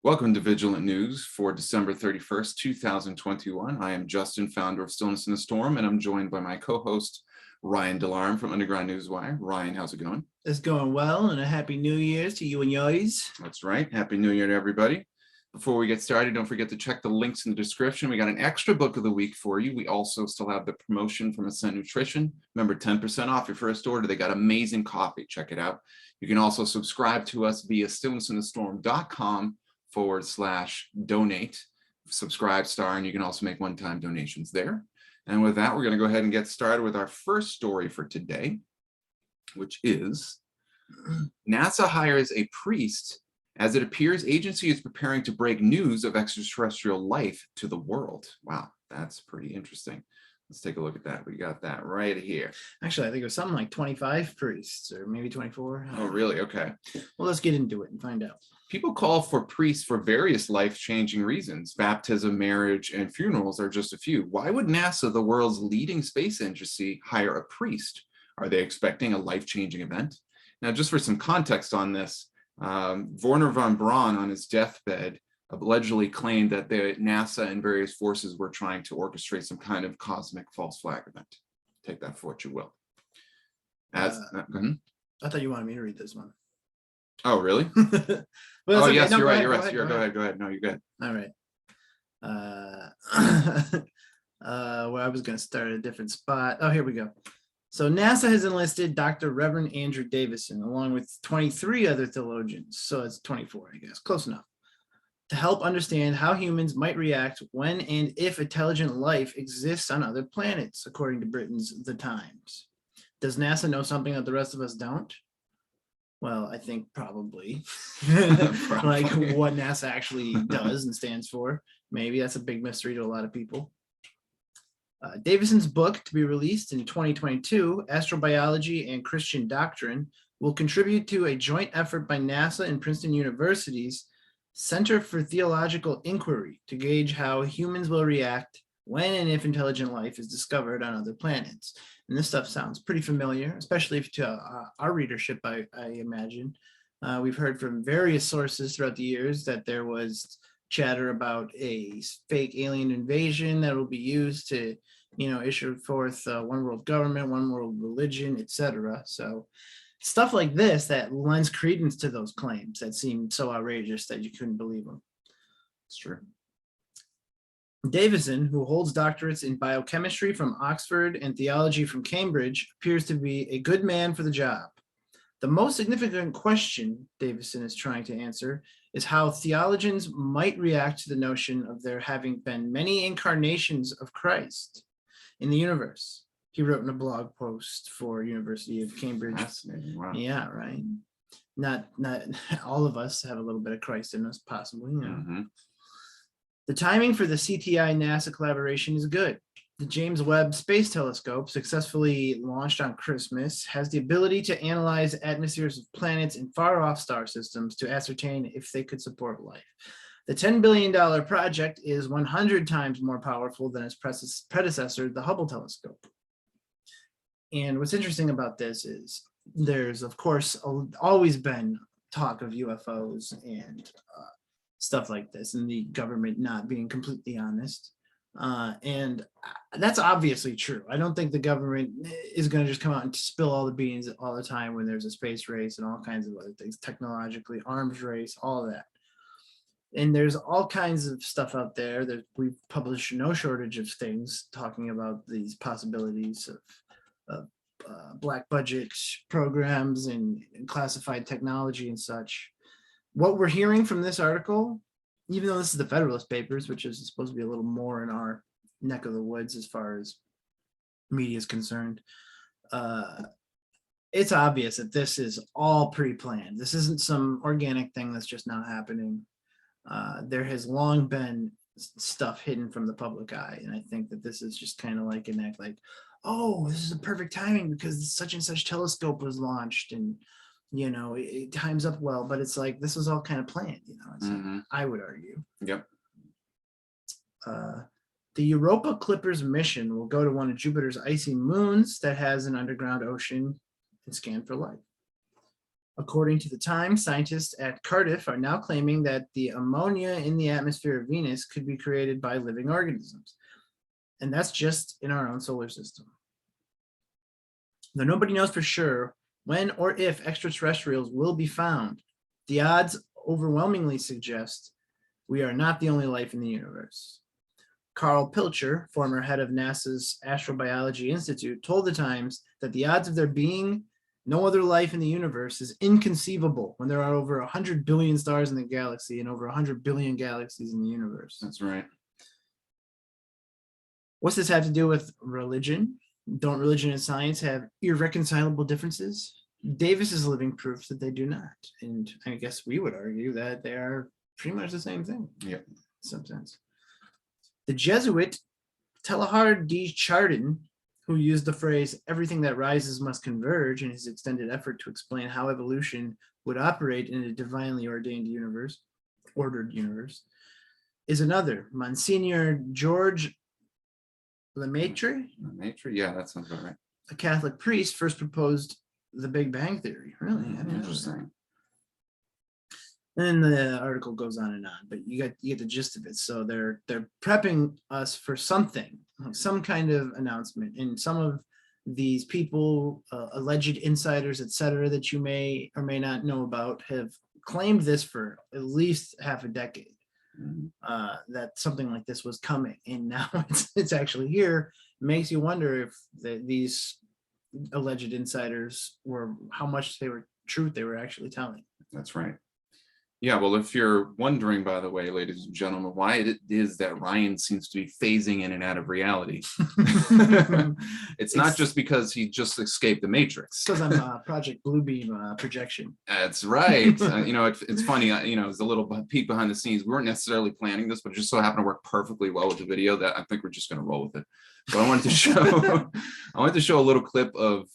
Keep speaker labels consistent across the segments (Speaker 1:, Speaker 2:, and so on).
Speaker 1: Welcome to Vigilant News for December 31st, 2021. I am Justin, founder of Stillness in the Storm, and I'm joined by my co-host, Ryan Delarm from Underground Newswire. Ryan, how's it going?
Speaker 2: It's going well, and a happy New Year's to you and yours.
Speaker 1: That's right. Happy New Year to everybody. Before we get started, don't forget to check the links in the description. We got an extra book of the week for you. We also still have the promotion from Ascent Nutrition. Remember, 10% off your first order. They got amazing coffee. Check it out. You can also subscribe to us via stillnessinthestorm.com/donate. Subscribe star, and you can also make one-time donations there. And with that, we're going to go ahead and get started with our first story for today, which is NASA hires a priest as it appears agency is preparing to break news of extraterrestrial life to the world. Wow, that's pretty interesting. Let's take a look at that. We got that right here.
Speaker 2: Actually, I think it was something like 25 priests or maybe 24.
Speaker 1: Oh, really? Okay.
Speaker 2: Well, let's get into it and find out.
Speaker 1: People call for priests for various life-changing reasons. Baptism, marriage, and funerals are just a few. Why would NASA, the world's leading space agency, hire a priest? Are they expecting a life-changing event? Now, just for some context on this, Wernher von Braun, on his deathbed, allegedly claimed that the NASA and various forces were trying to orchestrate some kind of cosmic false flag event. Take that for what you will.
Speaker 2: I thought you wanted me to read this one.
Speaker 1: Oh, really?
Speaker 2: Well,
Speaker 1: oh,
Speaker 2: okay.
Speaker 1: yes,
Speaker 2: No,
Speaker 1: you're right.
Speaker 2: Go
Speaker 1: Go ahead. No, you're good.
Speaker 2: All right. Well, I was going to start at a different spot. Oh, here we go. So NASA has enlisted Dr. Reverend Andrew Davison, along with 23 other theologians. So it's 24, I guess. Close enough. To help understand how humans might react when and if intelligent life exists on other planets, according to Britain's The Times. Does NASA know something that the rest of us don't? Well, I think probably. Like what NASA actually does and stands for. Maybe that's a big mystery to a lot of people. Davison's book, to be released in 2022, Astrobiology and Christian Doctrine, will contribute to a joint effort by NASA and Princeton University's Center for Theological Inquiry to gauge how humans will react when and if intelligent life is discovered on other planets. And this stuff sounds pretty familiar, especially to our readership, I imagine. We've heard from various sources throughout the years that there was chatter about a fake alien invasion that will be used to, issue forth one world government, one world religion, etc. So stuff like this that lends credence to those claims that seem so outrageous that you couldn't believe them.
Speaker 1: It's true.
Speaker 2: Davison, who holds doctorates in biochemistry from Oxford and theology from Cambridge, appears to be a good man for the job. The most significant question Davison is trying to answer is how theologians might react to the notion of there having been many incarnations of Christ in the universe. He wrote in a blog post for University of Cambridge.
Speaker 1: Wow.
Speaker 2: Yeah, right. Not all of us have a little bit of Christ in us, possibly.
Speaker 1: Mm-hmm.
Speaker 2: The timing for the CTI NASA collaboration is good. The James Webb Space Telescope, successfully launched on Christmas, has the ability to analyze atmospheres of planets in far-off star systems to ascertain if they could support life. The $10 billion project is 100 times more powerful than its predecessor, the Hubble telescope. And what's interesting about this is there's, of course, always been talk of UFOs and stuff like this, and the government not being completely honest. And that's obviously true. I don't think the government is going to just come out and spill all the beans all the time when there's a space race and all kinds of other things, technologically, arms race, all of that. And there's all kinds of stuff out there that we've published no shortage of things talking about these possibilities of black budget programs and classified technology and such. What we're hearing from this article, even though this is the Federalist Papers, which is supposed to be a little more in our neck of the woods as far as media is concerned, it's obvious that this is all pre-planned. This isn't some organic thing that's just now happening. There has long been stuff hidden from the public eye, and I think that this is just kind of like an act like, oh, this is a perfect timing because such and such telescope was launched, and it times up well, but it's like this was all kind of planned, I would argue.
Speaker 1: Yep.
Speaker 2: The Europa Clippers mission will go to one of Jupiter's icy moons that has an underground ocean and scan for life. According to the Times, scientists at Cardiff are now claiming that the ammonia in the atmosphere of Venus could be created by living organisms. And that's just in our own solar system. Though nobody knows for sure when or if extraterrestrials will be found, the odds overwhelmingly suggest we are not the only life in the universe. Carl Pilcher, former head of NASA's Astrobiology Institute, told the Times that the odds of there being no other life in the universe is inconceivable when there are over 100 billion stars in the galaxy and over 100 billion galaxies in the universe.
Speaker 1: That's right.
Speaker 2: What's this have to do with religion? Don't religion and science have irreconcilable differences? Davis is living proof that they do not. And I guess we would argue that they are pretty much the same thing.
Speaker 1: Yeah.
Speaker 2: In some sense. The Jesuit Teilhard de Chardin, who used the phrase everything that rises must converge in his extended effort to explain how evolution would operate in a divinely ordained universe, ordered universe, is another. Monsignor George Lemaitre,
Speaker 1: yeah, that sounds about right.
Speaker 2: a Catholic priest, first proposed the Big Bang Theory. Really?
Speaker 1: Interesting.
Speaker 2: And the article goes on and on, but you get the gist of it. So they're prepping us for something, some kind of announcement. And some of these people, alleged insiders, etc., that you may or may not know about, have claimed this for at least half a decade. That something like this was coming, and now it's actually here. It makes you wonder if these alleged insiders were how much truth they were actually telling. That's right.
Speaker 1: Yeah, well, if you're wondering, by the way, ladies and gentlemen, why it is that Ryan seems to be phasing in and out of reality, it's not just because he just escaped the Matrix.
Speaker 2: Because I'm a Project Bluebeam projection.
Speaker 1: That's right. It's funny, it's a little peek behind the scenes. We weren't necessarily planning this, but it just so happened to work perfectly well with the video that I think we're just going to roll with it. But I wanted to show a little clip of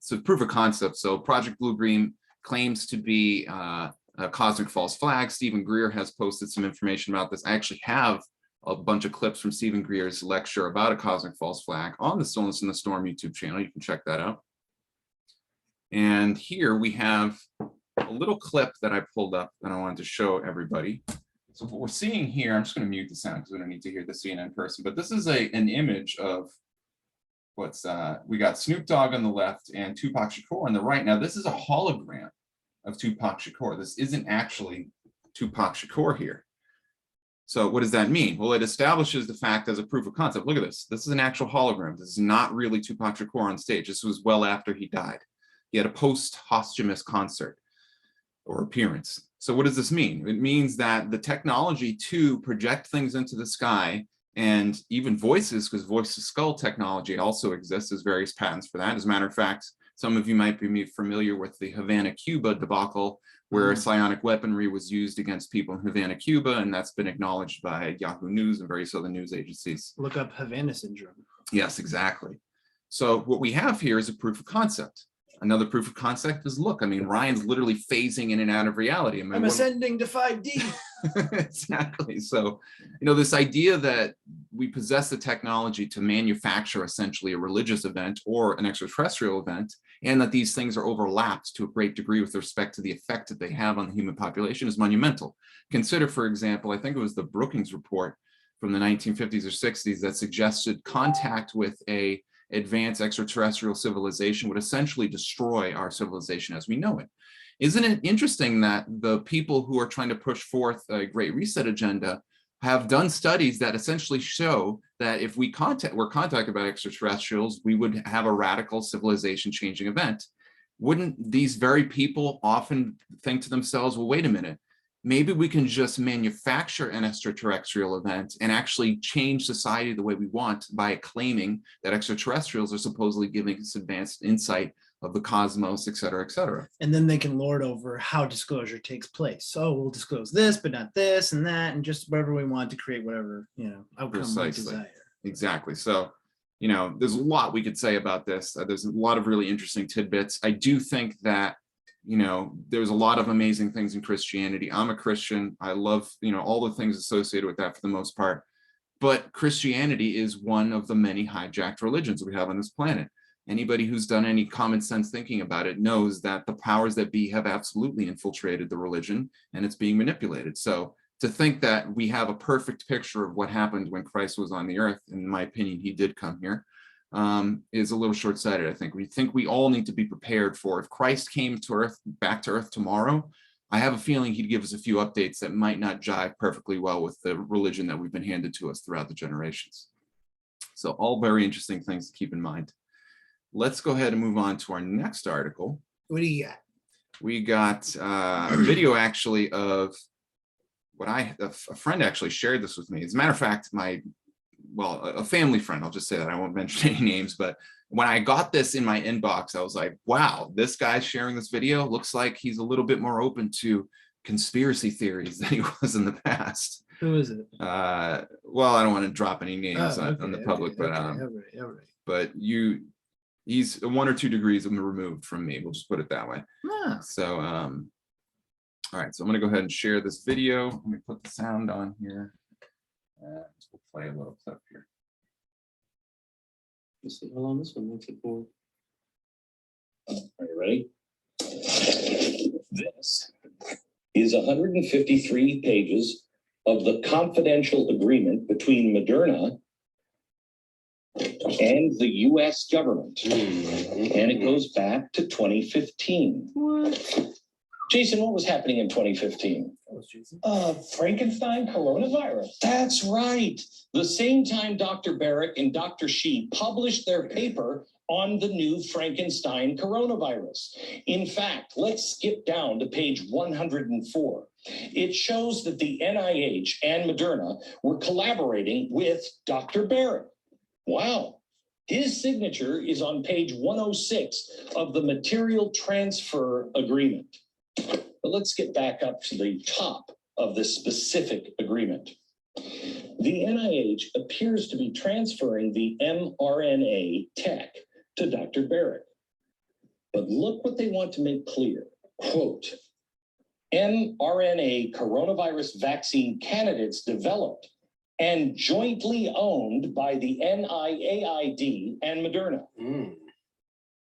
Speaker 1: some proof of concept. So Project Bluebeam claims to be a cosmic false flag. Stephen Greer has posted some information about this. I actually have a bunch of clips from Stephen Greer's lecture about a cosmic false flag on the Stillness in the Storm YouTube channel. You can check that out. And here we have a little clip that I pulled up that I wanted to show everybody. So what we're seeing here, I'm just going to mute the sound because we don't need to hear the scene in person, but this is an image of we got Snoop Dogg on the left and Tupac Shakur on the right. Now this is a hologram of Tupac Shakur. This isn't actually Tupac Shakur here. So what does that mean? Well, it establishes the fact as a proof of concept. Look at this. This is an actual hologram. This is not really Tupac Shakur on stage. This was well after he died. He had a post-posthumous concert or appearance. So what does this mean? It means that the technology to project things into the sky and even voices, because voice-to-skull technology also exists, there's various patents for that. As a matter of fact, some of you might be familiar with the Havana, Cuba debacle, where psionic weaponry was used against people in Havana, Cuba, and that's been acknowledged by Yahoo News and various other news agencies.
Speaker 2: Look up Havana syndrome.
Speaker 1: Yes, exactly. So what we have here is a proof of concept. Another proof of concept is, look, Ryan's literally phasing in and out of reality.
Speaker 2: I'm ascending to 5D.
Speaker 1: Exactly. So, this idea that we possess the technology to manufacture essentially a religious event or an extraterrestrial event, and that these things are overlapped to a great degree with respect to the effect that they have on the human population is monumental. Consider, for example, I think it was the Brookings report from the 1950s or 60s that suggested contact with a advanced extraterrestrial civilization would essentially destroy our civilization as we know it. Isn't it interesting that the people who are trying to push forth a Great Reset agenda have done studies that essentially show that if we're contacted by extraterrestrials, we would have a radical civilization changing event? Wouldn't these very people often think to themselves, well, wait a minute, maybe we can just manufacture an extraterrestrial event and actually change society the way we want by claiming that extraterrestrials are supposedly giving us advanced insight of the cosmos, et cetera, et cetera.
Speaker 2: And then they can lord over how disclosure takes place. So we'll disclose this, but not this and that, and just whatever we want to create whatever, outcome we desire.
Speaker 1: Exactly. So, there's a lot we could say about this. There's a lot of really interesting tidbits. I do think that there's a lot of amazing things in Christianity. I'm a Christian. I love, all the things associated with that for the most part. But Christianity is one of the many hijacked religions we have on this planet. Anybody who's done any common sense thinking about it knows that the powers that be have absolutely infiltrated the religion and it's being manipulated. So to think that we have a perfect picture of what happened when Christ was on the earth, in my opinion, he did come here, is a little short-sighted. I think we all need to be prepared for if Christ came to earth, back to earth tomorrow. I have a feeling he'd give us a few updates that might not jive perfectly well with the religion that we've been handed to us throughout the generations. So all very interesting things to keep in mind. Let's go ahead and move on to our next article.
Speaker 2: What do you got?
Speaker 1: We got a video actually of what a friend actually shared this with me. As a matter of fact, a family friend, I'll just say that, I won't mention any names, but when I got this in my inbox, I was like, wow, this guy sharing this video looks like he's a little bit more open to conspiracy theories than he was in the past.
Speaker 2: Who is it?
Speaker 1: Well, I don't want to drop any names on the public, but
Speaker 2: all right.
Speaker 1: But he's 1 or 2 degrees removed from me. We'll just put it that way. So, all right. So I'm going to go ahead and share this video. Let me put the sound on here. We'll play a little clip here.
Speaker 3: Let's see how long this one makes it for. Are you ready? This is 153 pages of the confidential agreement between Moderna and the U.S. government. And it goes back to 2015. What? Jason, what was happening in 2015? Frankenstein coronavirus. That's right. The same time Dr. Barrett and Dr. Shi published their paper on the new Frankenstein coronavirus. In fact, let's skip down to page 104. It shows that the NIH and Moderna were collaborating with Dr. Barrett. Wow. His signature is on page 106 of the material transfer agreement. But let's get back up to the top of this specific agreement. The NIH appears to be transferring the mRNA tech to Dr. Barrett. But look what they want to make clear. Quote, mRNA coronavirus vaccine candidates developed and jointly owned by the NIAID and Moderna.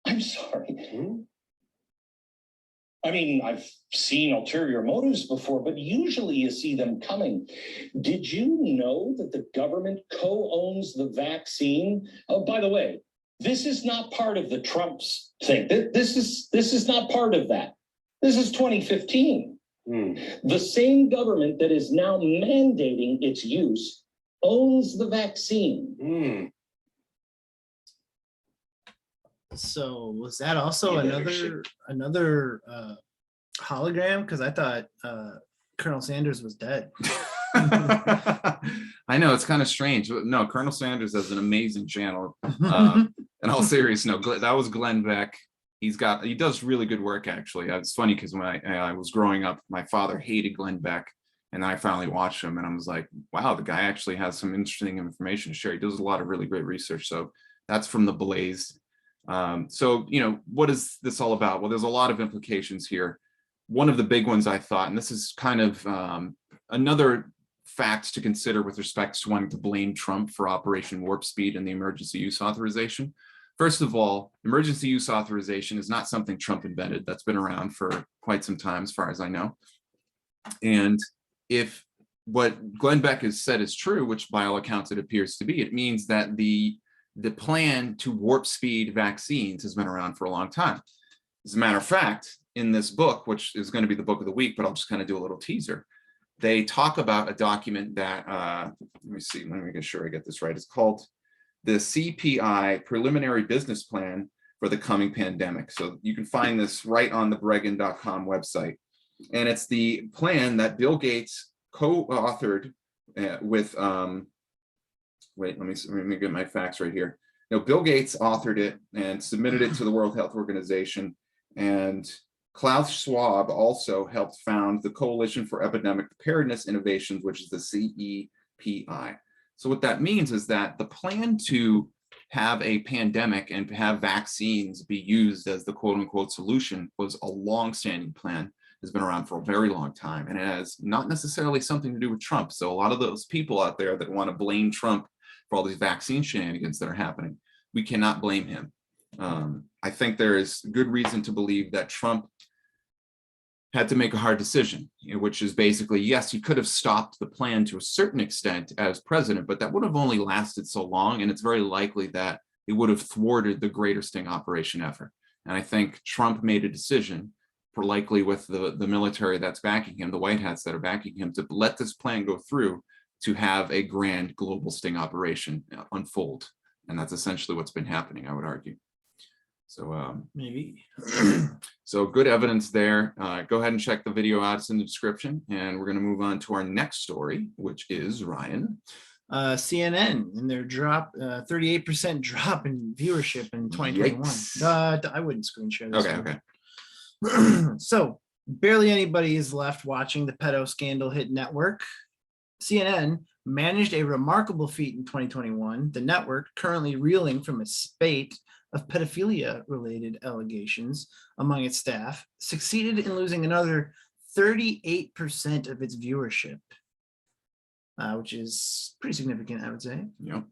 Speaker 3: I'm sorry. I mean, I've seen ulterior motives before, but usually you see them coming. Did you know that the government co-owns the vaccine? Oh, by the way, this is not part of the Trump's thing. This is not part of that. This is 2015. The same government that is now mandating its use owns the vaccine.
Speaker 2: So was that also another hologram? Because I thought Colonel Sanders was dead.
Speaker 1: I know, it's kind of strange. No, Colonel Sanders has an amazing channel. In all seriousness, no, that was Glenn Beck. He does really good work, actually. It's funny because when I was growing up, my father hated Glenn Beck, and I finally watched him, and I was like, wow, the guy actually has some interesting information to share. He does a lot of really great research. So that's from the Blaze. So, what is this all about? Well, there's a lot of implications here. One of the big ones, I thought, and this is kind of another fact to consider with respect to wanting to blame Trump for Operation Warp Speed and the emergency use authorization. First of all, emergency use authorization is not something Trump invented. That's been around for quite some time, as far as I know. And if what Glenn Beck has said is true, which by all accounts it appears to be, it means that the plan to warp speed vaccines has been around for a long time. As a matter of fact, in this book, which is going to be the book of the week, but I'll just kind of do a little teaser, they talk about a document that, let me make sure I get this right. It's called the CPI Preliminary Business Plan for the Coming Pandemic. So you can find this right on the Bregan.com website. And it's the plan that Bill Gates co-authored with, wait, let me get my facts right here. Now, Bill Gates authored it and submitted it to the World Health Organization, and Klaus Schwab also helped found the Coalition for Epidemic Preparedness Innovations, which is the CEPI. So what that means is that the plan to have a pandemic and have vaccines be used as the quote unquote solution was a long-standing plan, has been around for a very long time, and it has not necessarily something to do with Trump. So a lot of those people out there that want to blame Trump for all these vaccine shenanigans that are happening, we cannot blame him. I think there is good reason to believe that Trump had to make a hard decision, which is basically, yes, he could have stopped the plan to a certain extent as president, but that would have only lasted so long. And it's very likely that it would have thwarted the greater sting operation effort. And I think Trump made a decision, likely with the military that's backing him, the white hats that are backing him, to let this plan go through to have a grand global sting operation unfold. And that's essentially what's been happening, I would argue. So
Speaker 2: maybe.
Speaker 1: So good evidence there. Go ahead and check the video out. It's in the description. And we're going to move on to our next story, which is Ryan.
Speaker 2: CNN and their 38% drop in viewership in 2021. I wouldn't screen share this.
Speaker 1: Okay.
Speaker 2: So barely anybody is left watching the pedo scandal hit network. CNN managed a remarkable feat in 2021. The network, currently reeling from a spate of pedophilia-related allegations among its staff, succeeded in losing another 38% of its viewership, which is pretty significant, I would say.
Speaker 1: Yep.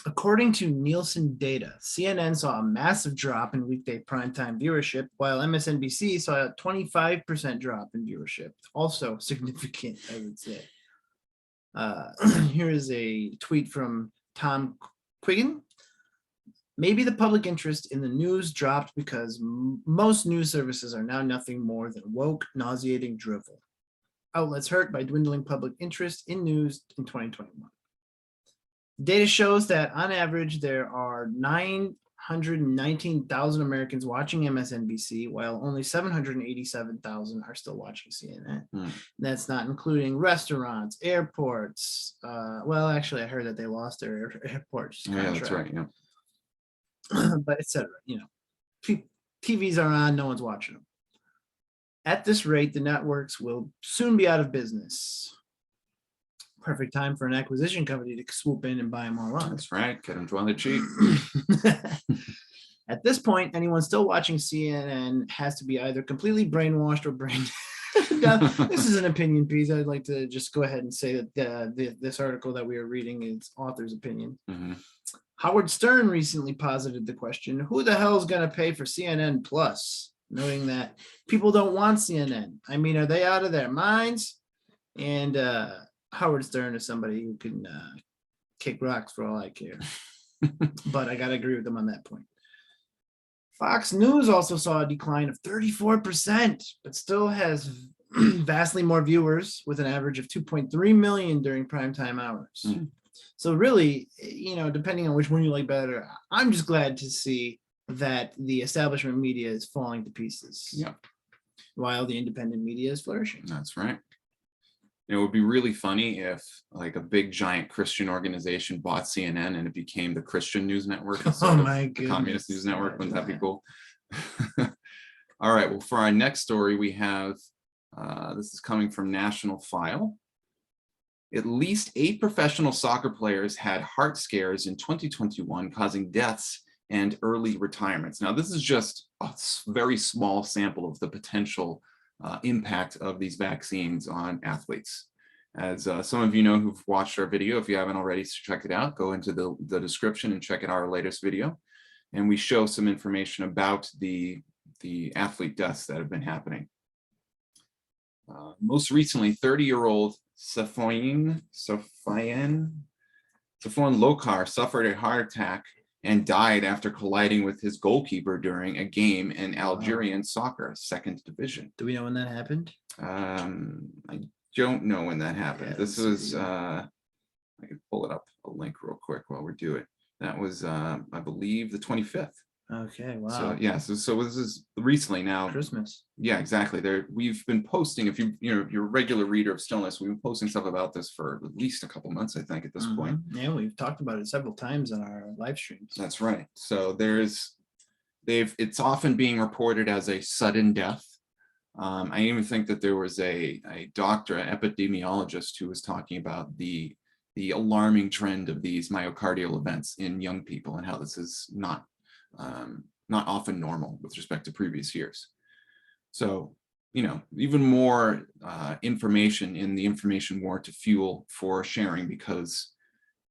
Speaker 2: According to Nielsen data, CNN saw a massive drop in weekday primetime viewership, while MSNBC saw a 25% drop in viewership. Also significant, I would say. Here is a tweet from Tom Quiggin. Maybe the public interest in the news dropped because most news services are now nothing more than woke, nauseating drivel. Outlets hurt by dwindling public interest in news in 2021. Data shows that on average, there are 919,000 Americans watching MSNBC, while only 787,000 are still watching CNN. That's not including restaurants, airports. Well, actually, I heard that they lost their airports contract.
Speaker 1: Yeah, that's right. Yeah.
Speaker 2: But etc. TVs are on, no one's watching them. At this rate, the networks will soon be out of business. Perfect time for an acquisition company to swoop in and buy them all up.
Speaker 1: That's right. Get them on the cheap.
Speaker 2: At this point, anyone still watching CNN has to be either completely brainwashed or brain dead. This is an opinion piece. I'd like to just go ahead and say that this article that we are reading is author's opinion. Howard Stern recently posited the question, who the hell is going to pay for CNN Plus? Noting that people don't want CNN. I mean, are they out of their minds? And Howard Stern is somebody who can kick rocks for all I care. But I got to agree with them on that point. Fox News also saw a decline of 34%, but still has vastly more viewers with an average of 2.3 million during primetime hours. So really, depending on which one you like better, I'm just glad to see that the establishment media is falling to pieces.
Speaker 1: Yep.
Speaker 2: While the independent media is flourishing.
Speaker 1: That's right. It would be really funny if like a big giant Christian organization bought CNN and it became the Christian news network instead of the communist news network. Wouldn't that be cool? All right. Well, for our next story, we have, this is coming from National File. At least 8 professional soccer players had heart scares in 2021, causing deaths and early retirements. Now, this is just a very small sample of the potential impact of these vaccines on athletes. As some of you know who've watched our video, if you haven't already checked it out, go into the description and check out our latest video. And we show some information about the athlete deaths that have been happening. Most recently, 30-year-old Safoin Lokar suffered a heart attack and died after colliding with his goalkeeper during a game in Algerian soccer, 2nd division.
Speaker 2: Do we know when that happened?
Speaker 1: I don't know when that happened.
Speaker 2: Yeah,
Speaker 1: this was, I can pull it up, a link real quick while we do it. That was, I believe, the 25th.
Speaker 2: Okay, wow.
Speaker 1: So yeah, so this is recently now.
Speaker 2: Christmas.
Speaker 1: Yeah, exactly. We've been posting, if you're a regular reader of Stillness, we've been posting stuff about this for at least a couple months, I think, at this point.
Speaker 2: Yeah, we've talked about it several times on our live streams.
Speaker 1: That's right. So it's often being reported as a sudden death. I even think that there was a doctor, an epidemiologist, who was talking about the alarming trend of these myocardial events in young people and how this is not often normal with respect to previous years. So, even more information in the information war to fuel for sharing, because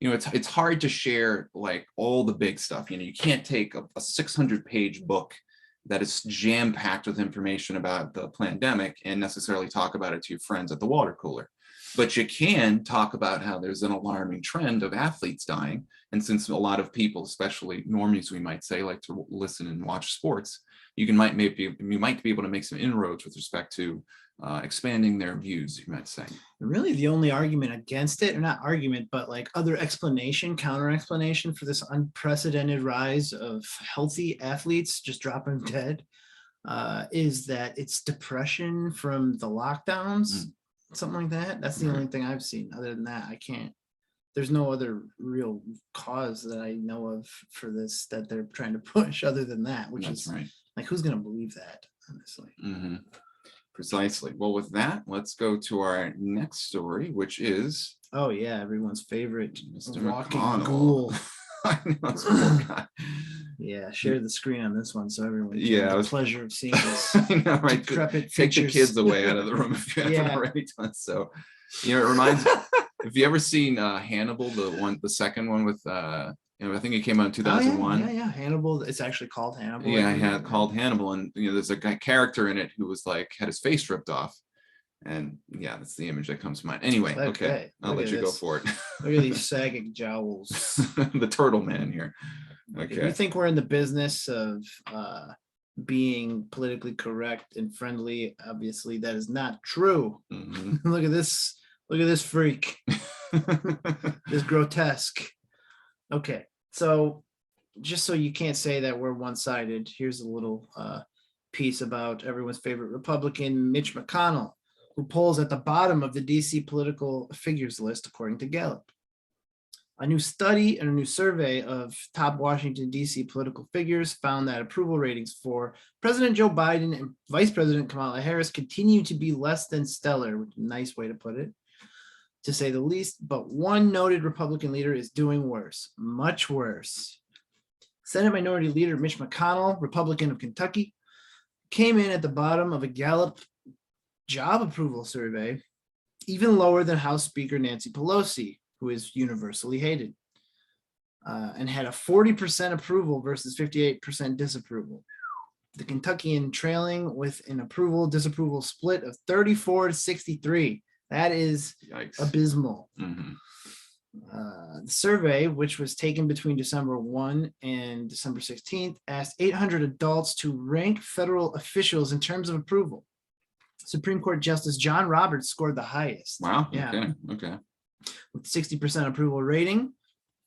Speaker 1: it's hard to share like all the big stuff. You can't take a 600-page book that is jam-packed with information about the pandemic and necessarily talk about it to your friends at the water cooler. But you can talk about how there's an alarming trend of athletes dying. And since a lot of people, especially normies, we might say, like to listen and watch sports, you might be able to make some inroads with respect to expanding their views, you might say.
Speaker 2: Really, the only argument against it, or not argument, but like other counter explanation for this unprecedented rise of healthy athletes just dropping dead, is that it's depression from the lockdowns, something like that. That's the only thing I've seen. Other than that, I can't. There's no other real cause that I know of for this that they're trying to push other than that, which is
Speaker 1: right.
Speaker 2: Like, who's going to believe that, honestly?
Speaker 1: Precisely. Well, with that, let's go to our next story, which is...
Speaker 2: Oh, yeah, everyone's favorite
Speaker 1: Mr.
Speaker 2: walking
Speaker 1: McConnell.
Speaker 2: ghoul.
Speaker 1: I know, it's poor guy.
Speaker 2: Yeah, share the screen on this one so everyone can
Speaker 1: Yeah,
Speaker 2: have
Speaker 1: I
Speaker 2: the
Speaker 1: was-
Speaker 2: pleasure of seeing this.
Speaker 1: I know, right?
Speaker 2: Decrepit
Speaker 1: Take the
Speaker 2: features.
Speaker 1: kids away out of the room if you haven't
Speaker 2: Yeah.
Speaker 1: already done so. It reminds me, have you ever seen Hannibal, the second one with I think it came out in 2001.
Speaker 2: Yeah, Hannibal. It's actually called Hannibal.
Speaker 1: Yeah, I had called Hannibal, and there's a character in it who was like had his face ripped off, and yeah, that's the image that comes to mind. Anyway, okay, I'll let you go for it.
Speaker 2: Look at these sagging jowls.
Speaker 1: The turtle man here.
Speaker 2: If you
Speaker 1: Okay.
Speaker 2: think we're in the business of being politically correct and friendly, obviously that is not true. Look at this. Look at this freak. This grotesque. Okay, so just so you can't say that we're one-sided, here's a little piece about everyone's favorite Republican, Mitch McConnell, who polls at the bottom of the DC political figures list, according to Gallup. A new study and a new survey of top Washington, D.C. political figures found that approval ratings for President Joe Biden and Vice President Kamala Harris continue to be less than stellar, which is a nice way to put it, to say the least. But one noted Republican leader is doing worse, much worse. Senate Minority Leader Mitch McConnell, Republican of Kentucky, came in at the bottom of a Gallup job approval survey, even lower than House Speaker Nancy Pelosi, who is universally hated, and had a 40% approval versus 58% disapproval. The Kentuckian trailing with an approval-disapproval split of 34-63. That is
Speaker 1: Yikes.
Speaker 2: abysmal. The survey, which was taken between December 1 and December 16th, asked 800 adults to rank federal officials in terms of approval. Supreme Court Justice John Roberts scored the highest.
Speaker 1: Wow.
Speaker 2: Yeah.
Speaker 1: Okay.
Speaker 2: With 60% approval rating,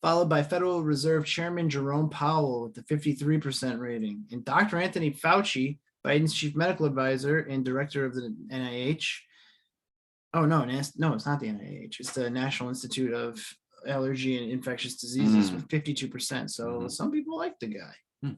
Speaker 2: followed by Federal Reserve Chairman Jerome Powell with the 53% rating, and Dr. Anthony Fauci, Biden's chief medical advisor and director of the NIH. Oh, no, it's not the NIH. It's the National Institute of Allergy and Infectious Diseases with 52%. So some people like the guy.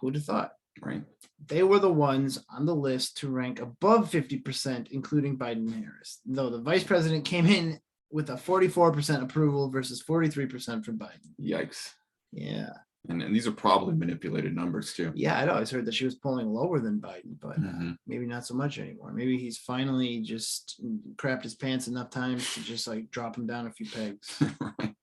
Speaker 2: Who'd have thought?
Speaker 1: Right.
Speaker 2: They were the ones on the list to rank above 50%, including Biden and Harris, though the vice president came in with a 44% approval versus 43% for Biden.
Speaker 1: Yikes.
Speaker 2: Yeah.
Speaker 1: And these are probably manipulated numbers too.
Speaker 2: Yeah, I'd always heard that she was polling lower than Biden, but maybe not so much anymore. Maybe he's finally just crapped his pants enough times to just like drop him down a few pegs.
Speaker 1: Right.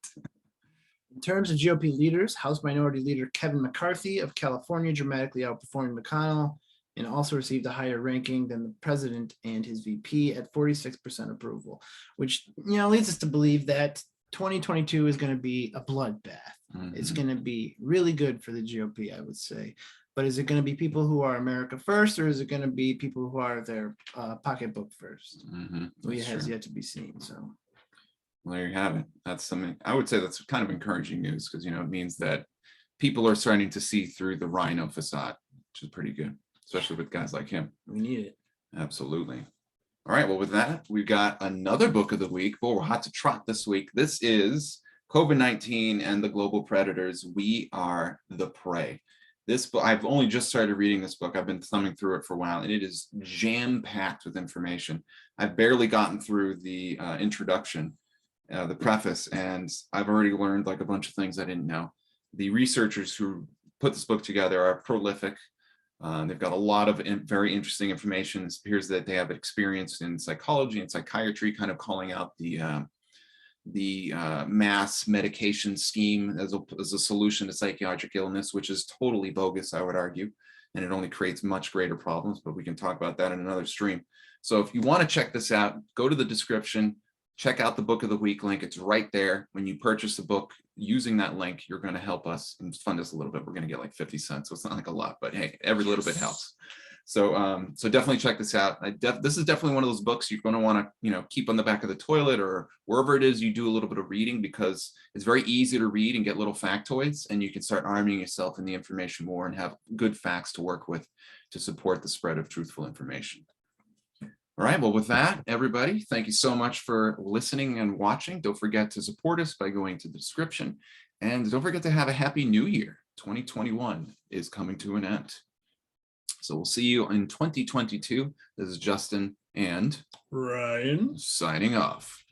Speaker 2: In terms of GOP leaders, House Minority Leader Kevin McCarthy of California dramatically outperformed McConnell and also received a higher ranking than the president and his VP at 46% approval, which leads us to believe that 2022 is going to be a bloodbath. It's going to be really good for the GOP, I would say. But is it going to be people who are America first, or is it going to be people who are their pocketbook first? It has yet to be seen. So.
Speaker 1: Well, there you have it. That's something I would say that's kind of encouraging news because, it means that people are starting to see through the rhino facade, which is pretty good, especially with guys like him.
Speaker 2: We need it.
Speaker 1: Absolutely. All right. Well, with that, we've got another book of the week. Boy, we're hot to trot this week. This is COVID-19 and the Global Predators. We Are the Prey. This book, I've only just started reading this book. I've been thumbing through it for a while, and it is jam-packed with information. I've barely gotten through the introduction, the preface, and I've already learned like a bunch of things I didn't know. The researchers who put this book together are prolific. They've got a lot of very interesting information. It appears that they have experience in psychology and psychiatry, kind of calling out the the mass medication scheme as a solution to psychiatric illness, which is totally bogus, I would argue, and it only creates much greater problems, but we can talk about that in another stream. So if you want to check this out, go to the description, check out the book of the week link. It's right there. When you purchase the book using that link, you're going to help us and fund us a little bit. We're going to get like 50 cents, so it's not like a lot, but hey, every little bit helps. So so definitely check this out. This is definitely one of those books you're going to want to keep on the back of the toilet or wherever it is you do a little bit of reading, because it's very easy to read and get little factoids, and you can start arming yourself in the information more and have good facts to work with to support the spread of truthful information. All right, well, with that, everybody, thank you so much for listening and watching. Don't forget to support us by going to the description, and don't forget to have a happy new year. 2021 is coming to an end. So we'll see you in 2022. This is Justin and
Speaker 2: Ryan
Speaker 1: signing off.